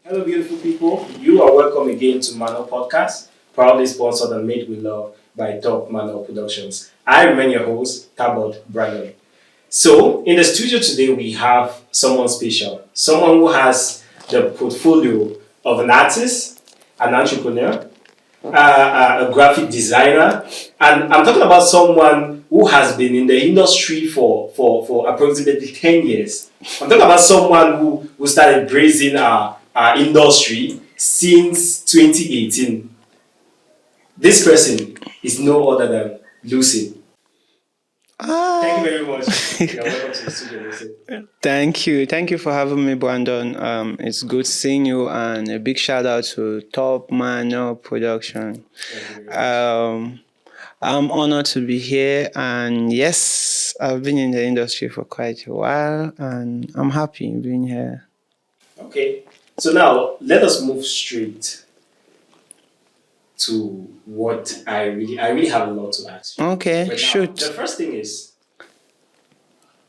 Hello, beautiful people. You are welcome again to Manor Podcast, proudly sponsored and made with love by Top Manor Productions. I remain your host, Tabot Brandon. So, in the studio today, we have someone special, someone who has the portfolio of an artist, an entrepreneur, a graphic designer, and I'm talking about someone who has been in the industry for approximately 10 years. I'm talking about someone who started grazing our industry since 2018. This person is no other than Loocid. Thank you Ah, very much. You're welcome to the studio, Lucid. thank you. Thank you for having me, Brandon. It's good seeing you, and a big shout out to Top Manor Production. Thank you very much. Um, I'm honored to be here, and yes, I've been in the industry for quite a while, and I'm happy being here. Okay, so now let us move straight to what I really have a lot to ask you. Okay, But now the shoot. first thing is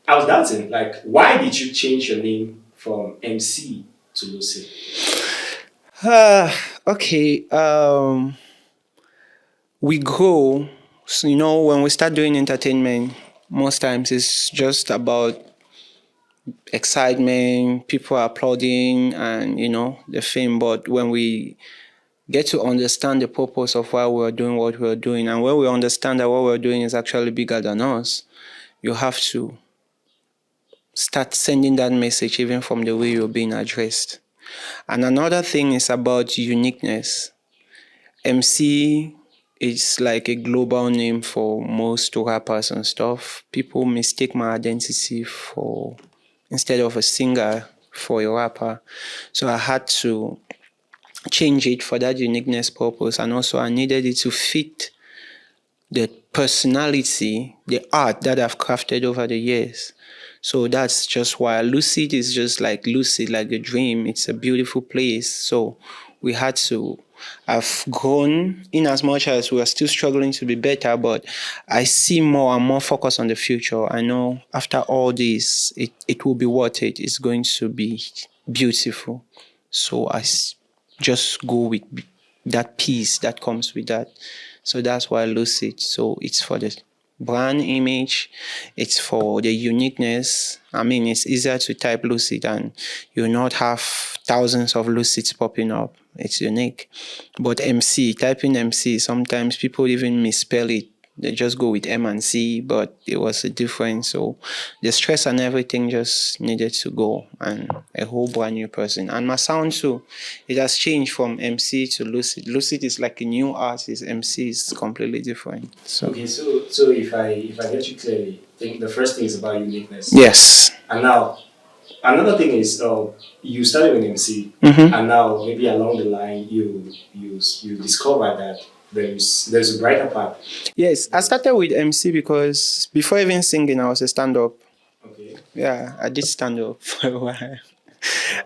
I was doubting, like, why did you change your name from MC to Lucy? Ah, okay. We grow. So, when we start doing entertainment, most times it's just about excitement, people applauding, and the fame. But when we get to understand the purpose of why we're doing what we're doing, and when we understand that what we're doing is actually bigger than us, you have to start sending that message even from the way you're being addressed. And another thing is about uniqueness. MC is like a global name for most rappers and stuff. People mistake my identity for instead of a singer for a rapper. So I had to change it for that uniqueness purpose, and also I needed it to fit the personality, the art that I've crafted over the years. So that's just why Lucid is just like lucid, like a dream. It's a beautiful place. So we had to have grown in as much as we are still struggling to be better, but I see more and more focus on the future. I know after all this, it will be worth it. It's going to be beautiful. So just go with that peace that comes with that. So that's why Lucid. So it's for the brand image, it's for the uniqueness. I mean, it's easier to type Lucid and you'll not have thousands of Lucids popping up. It's unique. But MC, typing MC, sometimes people even misspell it. They just go with M and C, but it was a difference. So the stress and everything just needed to go, and a whole brand new person. And my sound too, it has changed from MC to Lucid. Lucid is like a new artist. MC is completely different. So Okay, so if I get you clearly, I think the first thing is about uniqueness. yes. And now another thing is you started with MC, Mm-hmm. and now maybe along the line you discover that there's a brighter path. Yes, I started with MC because before even singing, I was a stand-up. Okay. Yeah, I did stand-up for a while. Wow.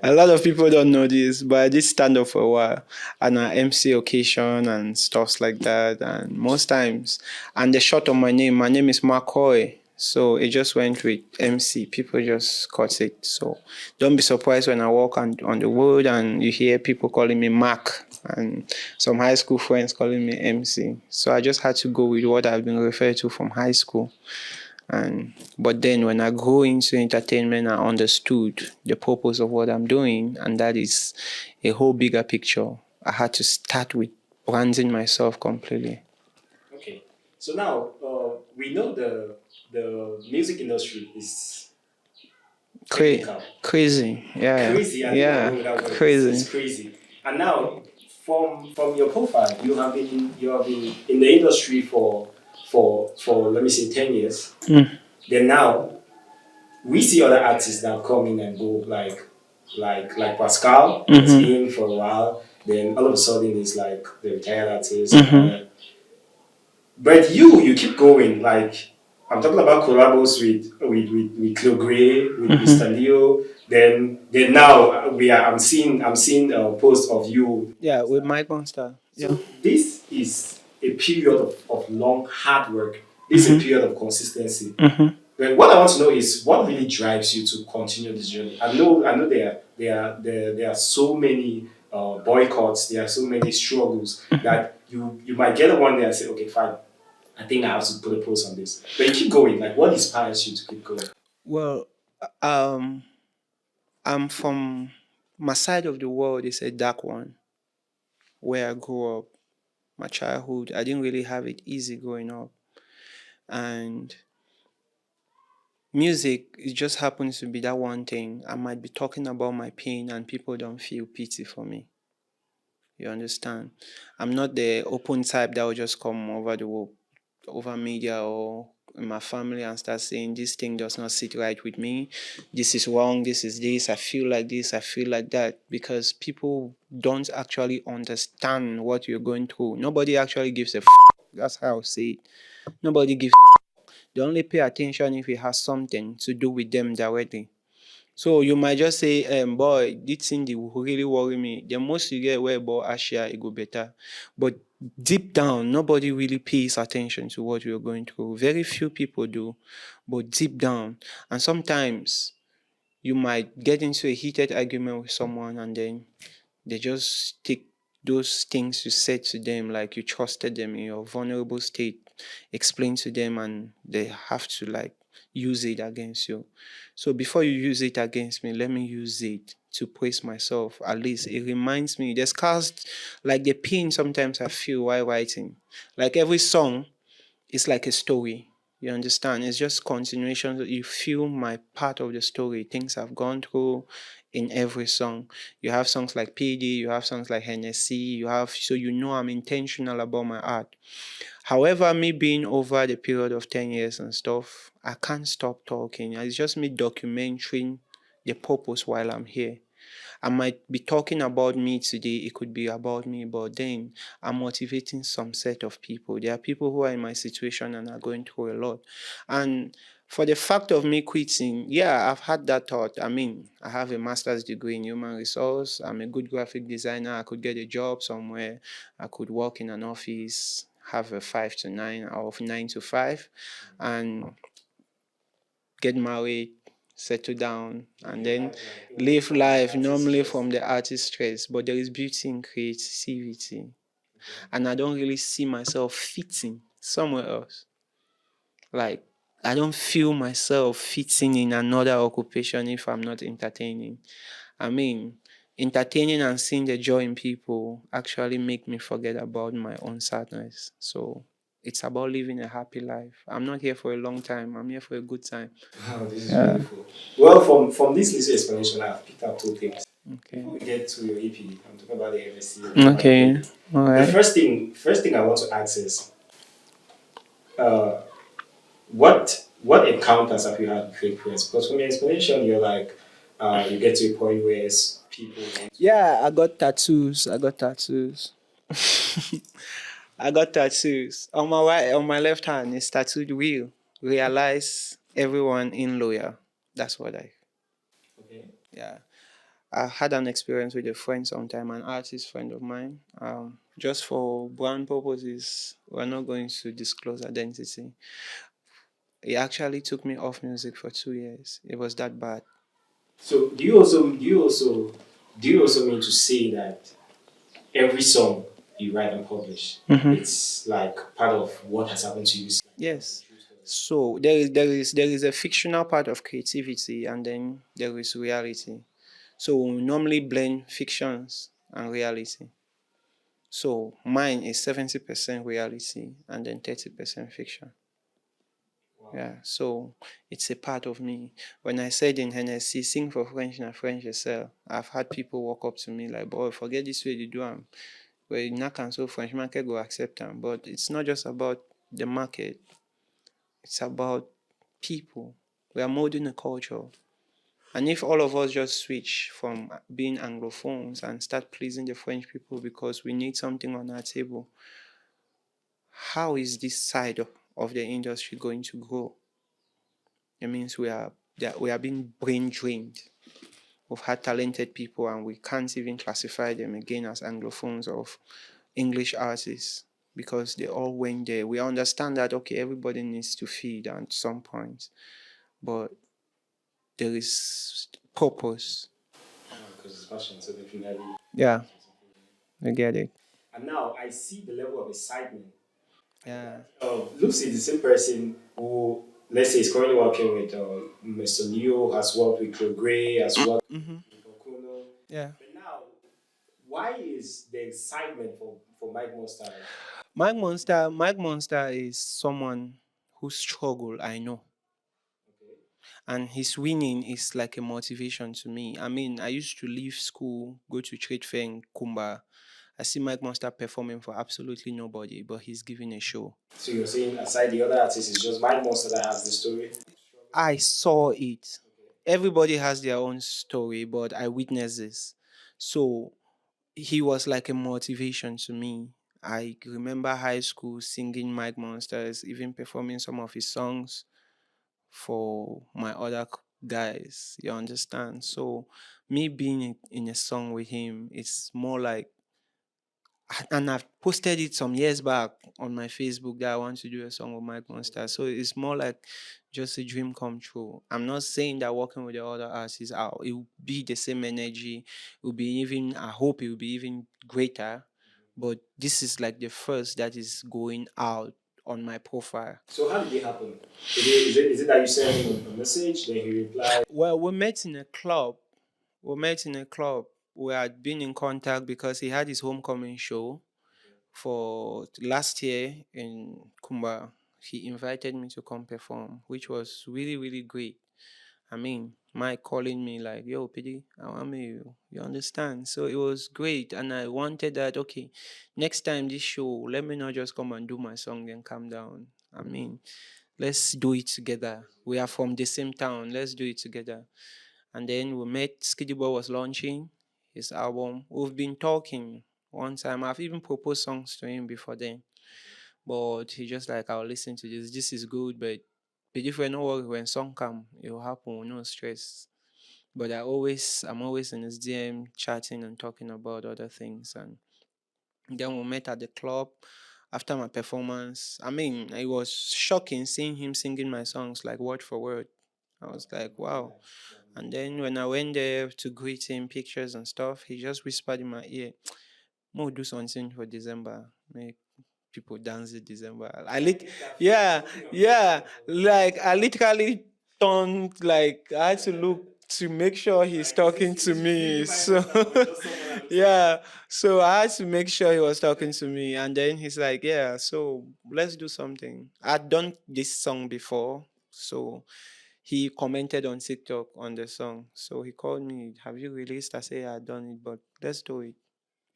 A lot of people don't know this, but I did stand up for a while and I MC occasion and stuffs like that. And most times, and the short of my name is McCoy. So it just went with MC. People just caught it. So don't be surprised when I walk on the road and you hear people calling me Mac and some high school friends calling me MC. So I just had to go with what I've been referred to from high school. And but then when I go into entertainment, I understood the purpose of what I'm doing, and that is a whole bigger picture. I had to start with branding myself completely. Okay. So now we know the music industry is technical, Crazy, yeah, crazy. I think I'll yeah, go with that word. It's crazy. crazy. And now, from your profile, you have been in the industry for let me say 10 years. Mm. Then now we see other artists that come in and go like Pascal was Mm-hmm. in for a while. Then all of a sudden it's like the retired artist and all Mm-hmm. that. But you keep going. Like I'm talking about collabos with Cleo Gray, with Mm-hmm. Mr. Leo. Then now I'm seeing a post of you. Yeah, with my monster. Yeah. So this is a period of long hard work. This is a Mm-hmm. period of consistency. Mm-hmm. But what I want to know is what really drives you to continue this journey. I know there are so many boycotts, there are so many struggles that you might get one day and say, okay, fine, I think I have to put a pause on this. But you keep going. Like, what inspires you to keep going? Well, um, I'm from my side of the world is a dark one where I grew up. My childhood, I didn't really have it easy growing up, and music, it just happens to be that one thing. I might be talking about my pain and people don't feel pity for me. You understand? I'm not the open type that will just come over the over media or in my family and start saying this thing does not sit right with me. This is wrong. This is this. I feel like this. I feel like that. Because people don't actually understand what you're going through. Nobody actually gives a That's how I say it. Nobody gives. They only pay attention if it has something to do with them directly. So you might just say, boy, this thing dey really worry me. The most you get where about Asia, it go better. But deep down, nobody really pays attention to what you're going through. Very few people do, but deep down. And sometimes you might get into a heated argument with someone and then they just take those things you said to them, like you trusted them in your vulnerable state, explain to them, and they have to like use it against you. So before you use it against me, let me use it to praise myself. At least it reminds me. The scars, like the pain sometimes I feel while writing. Like every song, it's like a story. You understand? It's just continuation. You feel my part of the story, things I've gone through in every song. You have songs like PD, you have songs like Hennessy, you have so you know I'm intentional about my art. However, me being over the period of 10 years and stuff, I can't stop talking. It's just me documenting the purpose while I'm here. I might be talking about me today, it could be about me, but then I'm motivating some set of people. There are people who are in my situation and are going through a lot. And for the fact of me quitting, yeah, I've had that thought. I mean, I have a master's degree in human resource. I'm a good graphic designer. I could get a job somewhere. I could work in an office, have a 5 to 9 or 9 to 5, and get married, settle down, and then live life normally from the artist stress. But there is beauty in creativity, and I don't really see myself fitting somewhere else. Like, I don't feel myself fitting in another occupation if I'm not entertaining. I mean, entertaining and seeing the joy in people actually make me forget about my own sadness. So it's about living a happy life. I'm not here for a long time. I'm here for a good time. Wow, this is Yeah. beautiful. Well, from this little explanation, I've picked up two things. Okay. Before we get to your EP, I'm talking about the MSc. Okay. All The right. first thing I want to ask is, uh, what encounters have you had with fake friends? Because from your explanation, you're like, you get to a point where people want to. Yeah, I got tattoos. I got tattoos. I got tattoos. On my right, on my left hand is tattooed real. Realize everyone in loyal. That's what I. Okay. Yeah. I had an experience with a friend sometime, an artist friend of mine. Just for brand purposes, we're not going to disclose identity. He actually took me off music for 2 years. It was that bad. So do you also mean to say that every song you write and publish, Mhm. it's like part of what has happened to you? Yes. So there is a fictional part of creativity and then there is reality. So we normally blend fictions and reality. So mine is 70% reality and then 30% fiction. Yeah, so it's a part of me. When I said in Hennessy, sing for French na French yourself, I've had people walk up to me like, boy, forget this way you do them. Well, you not cancel French market go accept them. But it's not just about the market, it's about people. We are molding a culture. And if all of us just switch from being Anglophones and start pleasing the French people because we need something on our table, how is this side of the industry going to grow? It means we are being brain drained. We've had talented people and we can't even classify them again as Anglophones of English artists because they all went there. We understand that okay, everybody needs to feed at some point, but there is purpose. Because it's passion, so definitely. Yeah, I get it. And now I see the level of excitement. Yeah. Lucy is the same person who, let's say, is currently working with Mr. Leo, has worked with Claude Gray, has worked Mm-hmm. with Okuno. Yeah. But now, why is the excitement for Mike Monster? Mike Monster is someone who struggle, I know. Okay. And his winning is like a motivation to me. I mean, I used to leave school, go to trade fair in Kumba. I see Mike Monster performing for absolutely nobody, but he's giving a show. So you're saying aside the other artists, it's just Mike Monster that has the story? I saw it. Okay. Everybody has their own story, but I witnessed this. So he was like a motivation to me. I remember high school singing Mike Monsters, even performing some of his songs for my other guys. You understand? So me being in a song with him, it's more like, and I've posted it some years back on my Facebook that I want to do a song with Mike Monster. So it's more like just a dream come true. I'm not saying that working with the other artists out, it will be the same energy. It will be even, I hope it will be even greater. But this is like the first that is going out on my profile. So how did it happen? Is it that you sent him a message, then he replied? Well, we met in a club. We met in a club. We had been in contact because he had his homecoming show for last year in Kumba. He invited me to come perform, which was really, really great. I mean, Mike calling me like, yo, PD, I want me, you understand? So it was great. And I wanted that, okay, next time this show, let me not just come and do my song and calm down. I mean, let's do it together. We are from the same town. Let's do it together. And then we met. Skiddy Boy was launching his album. We've been talking one time. I've even proposed songs to him before then. But he just like, I'll listen to this. This is good, but if we're not working, when song come, it will happen, no stress. But I'm always in his DM chatting and talking about other things. And then we met at the club after my performance. I mean, it was shocking seeing him singing my songs like word for word. I was like, wow. And then when I went there to greet him, pictures and stuff, he just whispered in my ear, "Mo do something for December. Make people dance in December." Yeah, yeah. Like I literally turned, like I had to look to make sure he's talking to me. So yeah, so I had to make sure he was talking to me, and then he's like, "Yeah, so let's do something." I'd done this song before, so he commented on TikTok on the song. So he called me, "Have you released?" I said, "Yeah, I've done it, but let's do it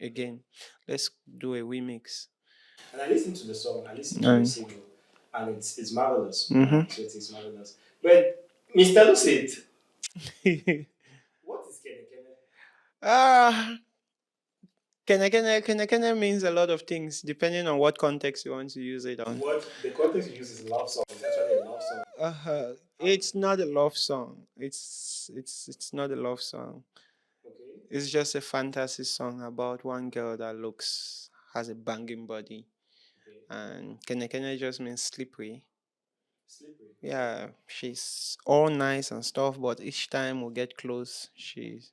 again. Let's do a remix." And I listened to the song, I listened to the And single, and it's marvelous. mm-hmm. So it's marvelous. But Mr. Lucid, what is Kene Kene? ah, Kene means a lot of things depending on what context you want to use it on. What the context you use is love song. It's actually a love song. It's not a love song. It's not a love song. Okay. It's just a fantasy song about one girl that looks has a banging body, Okay. and Kene just means slippery. Slippery. Yeah, she's all nice and stuff, but each time we get close, she's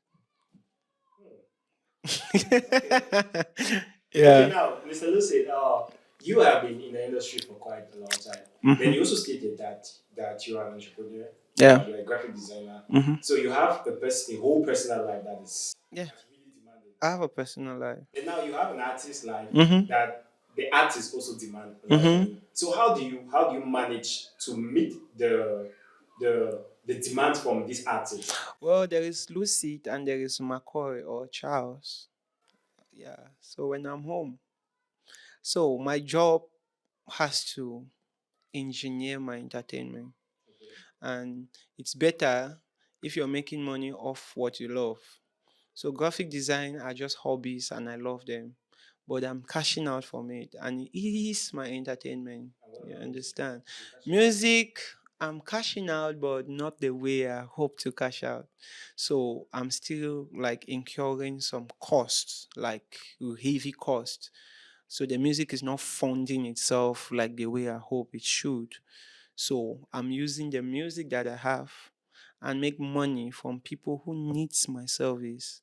Okay. Okay, yeah. now, Mr. Lucid, you have been in the industry for quite a long time. Then Hmm. you also stated that you are an entrepreneur, Yeah. you're a graphic designer. Hmm. So you have a whole personal life Yeah. that's really demanding. I have a personal life. And now you have an artist life Hmm. that the artists also demand a lot from Hmm. you. So how do you manage to meet the demand from these artists? Well, there is Lucid and there is McCoy or Charles. Yeah. So when I'm home, so my job has to engineer my entertainment, Okay. and it's better if you're making money off what you love. So graphic design are just hobbies and I love them. But I'm cashing out from it and it is my entertainment. And what You about music? understand? You cashing out? Music, I'm cashing out, but not the way I hope to cash out. So I'm still like incurring some costs, like heavy costs. So the music is not funding itself like the way I hope it should. So I'm using the music that I have and make money from people who needs my service.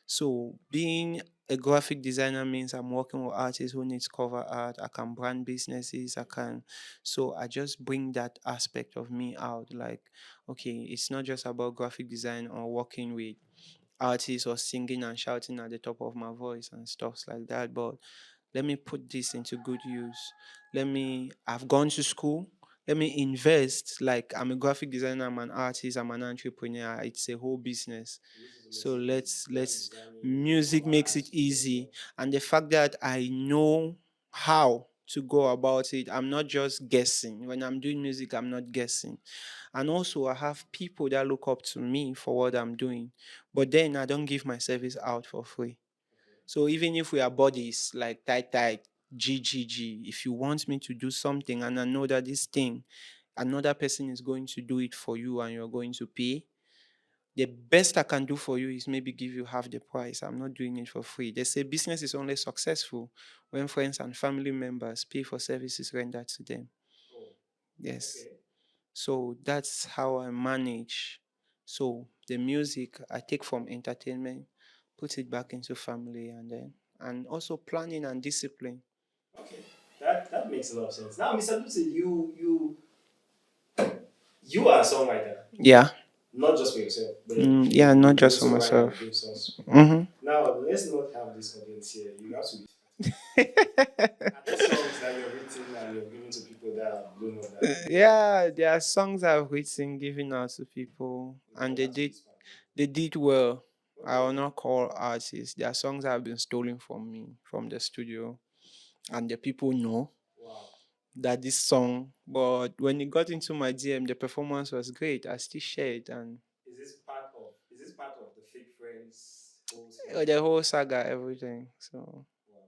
So being a graphic designer means I'm working with artists who needs cover art. I can brand businesses. I can, so I just bring that aspect of me out. Like, okay, it's not just about graphic design or working with artists or singing and shouting at the top of my voice and stuff like that, but let me put this into good use. I've gone to school. Let me invest. Like, I'm a graphic designer, I'm an artist, I'm an entrepreneur. It's a whole business. So music makes it easy. And the fact that I know how to go about it, I'm not just guessing. When I'm doing music, I'm not guessing. And also, I have people that look up to me for what I'm doing. But then I don't give my service out for free. So even if we are bodies like tight tight, GGG, if you want me to do something and I know that this thing, another person is going to do it for you and you're going to pay, the best I can do for you is maybe give you half the price. I'm not doing it for free. They say business is only successful when friends and family members pay for services rendered to them. Yes. So that's how I manage. So the music I take from entertainment, put it back into family, and also planning and discipline. Okay, that makes a lot of sense. Now, Mr. Lucid, you are a songwriter, Yeah. not just for yourself, but Yeah, not you just for also write and myself. give songs to people. Hmm. Now, let's not have this audience here. You have to be. Are there songs that you're written and you're giving to people that have blown up that Yeah, there are songs I've written, giving out to people, and you have to be sparkling? they did well. I will Okay. not call artists. There are songs that have been stolen from me from the studio, and the people know Wow. that this song. But when it got into my DM, the performance was great. I still shared, and Is this part of the fake friends whole the situation? whole saga, everything. So, Wow.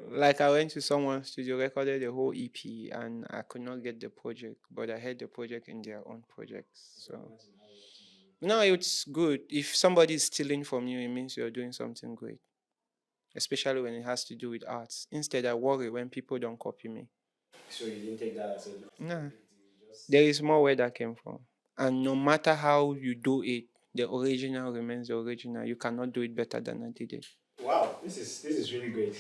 Very like, nice. I went to someone's studio, recorded the whole EP, and I could not get the project, but I had the project in their own projects. I can So, imagine how you have to be. no, it's good. If somebody is stealing from you, it means you're doing something great, especially when it has to do with arts. Instead, I worry when people don't copy me. So you didn't take that as a No, big deal. You just there is more where that came from. And no matter how you do it, the original remains the original. You cannot do it better than I did it. wow. This is really great.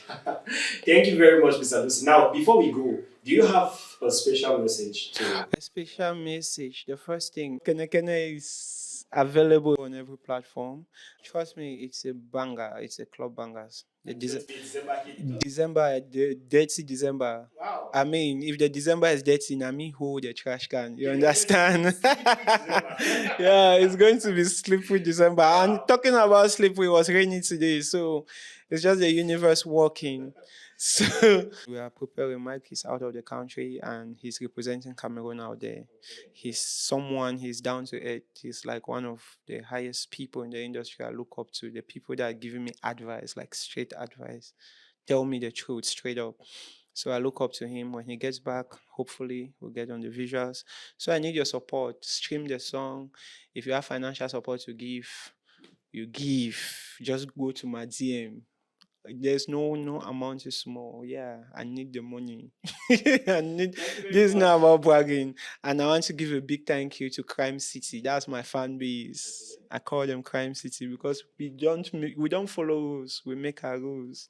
Thank you very much, Mr. Lucy. Now, before we go, do you have a special message to? A special message. The first thing, Kene is available on every platform. Trust me, it's a banger. It's a club bangers. And it's going to be a December hit. December, the dirty December. Wow. I mean, if the December is dirty, na me hold the trash can. You It's going to be understand? slippery December. Yeah, it's going to be slippery December. And Wow. talking about slippery, it was raining today, so it's just the universe working. So we are preparing. Mike is out of the country and he's representing Cameroon out there. Okay. He's someone, he's down to earth. He's like one of the highest people in the industry I look up to. The people that are giving me advice, like straight advice, tell me the truth straight up. So I look up to him. When he gets back, hopefully we'll get on the visuals. So I need your support. Stream the song. If you have financial support to give, you give. Just go to my DM. There's no amount is small. Yeah, I need the money. I need Thank you very this is much. not about bragging. And I want to give a big thank you to Crime City. That's my fan base. Okay. I call them Crime City because we don't follow rules. We make our rules.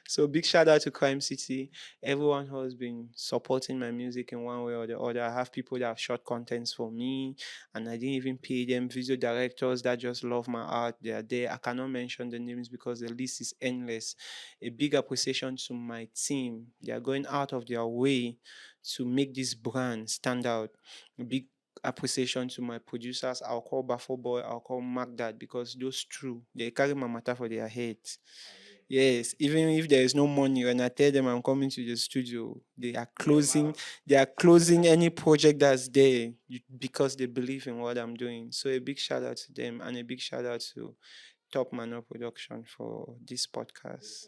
So big shout out to Crime City. Everyone who has been supporting my music in one way or the other. I have people that have shot contents for me and I didn't even pay them. Video directors that just love my art. They are there. I cannot mention the names because the list is endless. A big appreciation to my team. They are going out of their way to make this brand stand out. A big appreciation to my producers. I'll call Buffalo Boy, I'll call Mark Dad because those two, they carry my matter for their head. Yes, even if there is no money, when I tell them I'm coming to the studio, they are closing any project that's there because they believe in what I'm doing. So a big shout out to them and a big shout out to Top Manor Production for this podcast.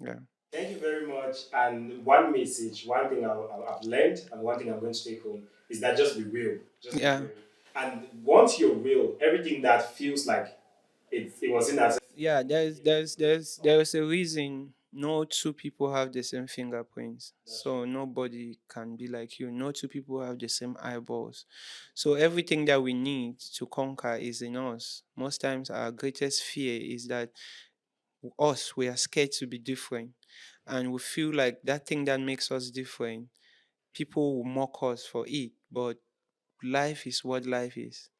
Yeah. Thank you very much. And one message, one thing I've learned, and one thing I'm going to take home is that just be real. Just be Yeah. real. And once you're real, everything that feels like it wasn't as Yeah, there's a reason no two people have the same fingerprints. So nobody can be like you. No two people have the same eyeballs. So everything that we need to conquer is in us. Most times our greatest fear is that we are scared to be different. And we feel like that thing that makes us different, people will mock us for it. But life is what life is.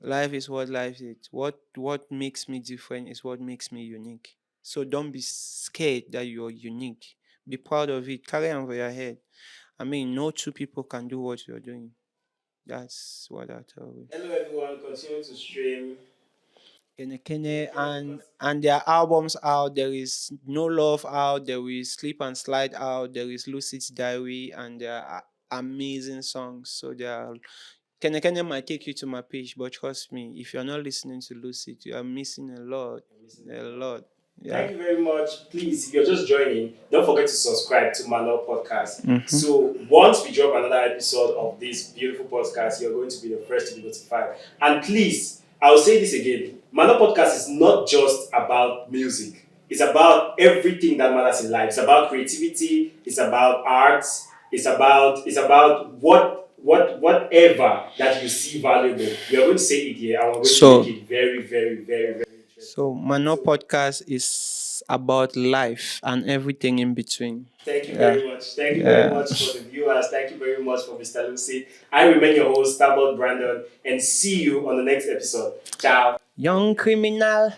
Life is what life is. What makes me different is what makes me unique. So don't be scared that you're unique. Be proud of it. Carry it over your head. I mean, no two people can do what you're doing. That's what I tell you. Hello, everyone. Continue to stream. Kene and their albums out. There is No Love out. There is Sleep and Slide out. There is Lucid's Diary, and there are amazing songs. So they are Kene might take you to my page, but trust me, if you're not listening to Lucid, you are missing a lot. A lot. Yeah. Thank you very much. Please, if you're just joining, don't forget to subscribe to Manor Podcast. Mm-hmm. So once we drop another episode of this beautiful podcast, you're going to be the first to be notified. And please, I'll say this again. Manor Podcast is not just about music. It's about everything that matters in life. It's about creativity. It's about arts. It's about whatever that you see valuable. We are going to say it here, and we're going to make it very, very, very, very interesting. So Mano podcast is about life and everything in between. Thank you Yeah. very much. Thank you very much for the viewers. Thank you very much for Mr. Lucy. I remain your host, Starboard Brandon, and see you on the next episode. Ciao. Young criminal.